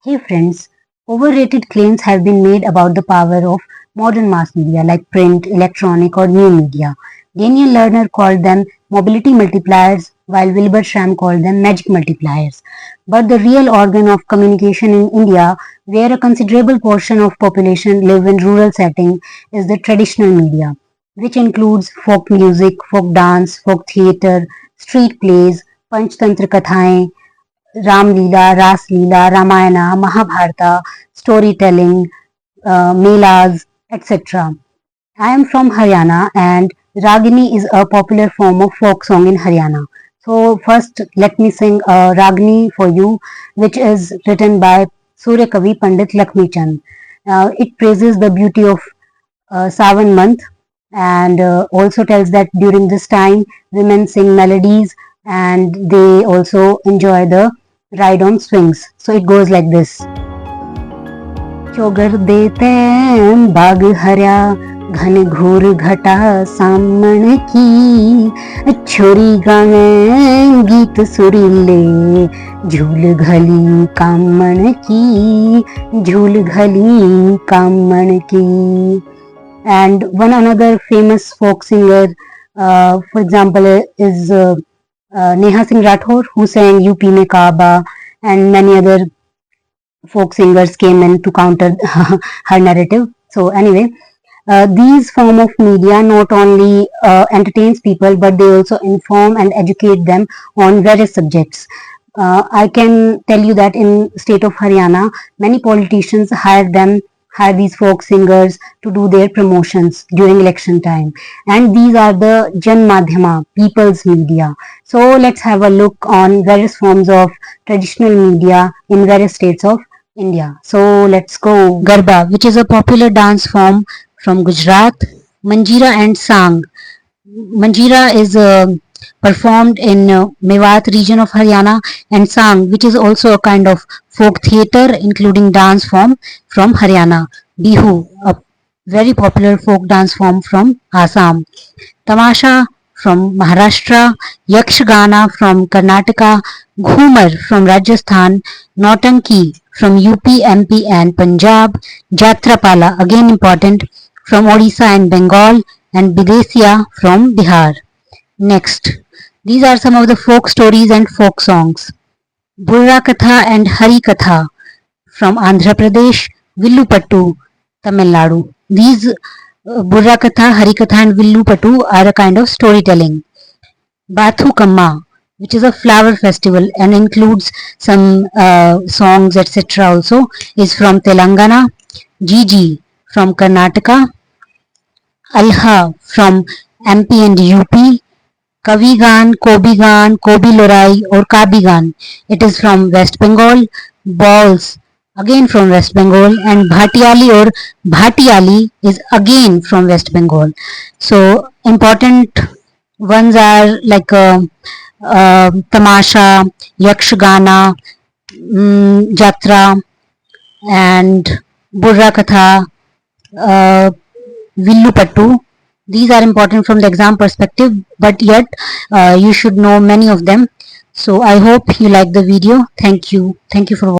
Hey friends, overrated claims have been made about the power of modern mass media like print, electronic, or new media. Daniel Lerner called them mobility multipliers, while Wilbur Schramm called them magic multipliers. But the real organ of communication in India, where a considerable portion of population live in rural setting, is the traditional media, which includes folk music, folk dance, folk theatre, street plays, panchtantra kathaएं, Ramlila, Raslila, Ramayana, Mahabharata, storytelling, melas, etc. I am from Haryana and Ragini is a popular form of folk song in Haryana. So first let me sing Ragini for you, which is written by Surya Kavi Pandit Lakshmi Chand. It praises the beauty of Sawan month and also tells that during this time women sing melodies and they also enjoy the ride on swings. So it goes like this. चोगर देते बाग हर्या घन घोर घटा सामण की छोरी गावे गीत सुरीले झूल घली कामण की झूल घली कामण की. And one another famous folk singer, for example, is Neha Singh Rathore, who sang UP Mein Kaaba, and many other folk singers came in to counter her narrative. So anyway, these form of media not only entertains people, but they also inform and educate them on various subjects. I can tell you that in state of Haryana, many politicians hire these folk singers to do their promotions during election time, and these are the Jan Madhyama, people's media. So let's have a look on various forms of traditional media in various states of India. So let's go. Garba, which is a popular dance form from Gujarat. Manjira and Sang. Manjira is performed in Mewat region of Haryana, and Sang, which is also a kind of folk theatre including dance form from Haryana. Bihu, a very popular folk dance form from Assam. Tamasha from Maharashtra, Yakshagana from Karnataka, Ghumar from Rajasthan, Nautanki from UP, MP and Punjab, Jatrapala, again important, from Odisha and Bengal, and Bidesiya from Bihar. Next, these are some of the folk stories and folk songs. Burra Katha and Hari Katha from Andhra Pradesh, Villupattu, Tamil Nadu. These Burra Katha, Hari Katha and Villupattu are a kind of storytelling. Bathu Kamma, which is a flower festival and includes some songs etc. also, is from Telangana. Gigi from Karnataka. Alha from MP and UP. Kavigan, Kobigan, Kobi Lorai or Kabigan, it is from West Bengal. Balls, again from West Bengal, and Bhatiali or Bhatiali is again from West Bengal. So important ones are like Tamasha, Yakshagana, Jatra, and Burra Katha, Villupattu. These are important from the exam perspective, but yet you should know many of them. So I hope you like the video. Thank you. Thank you for watching.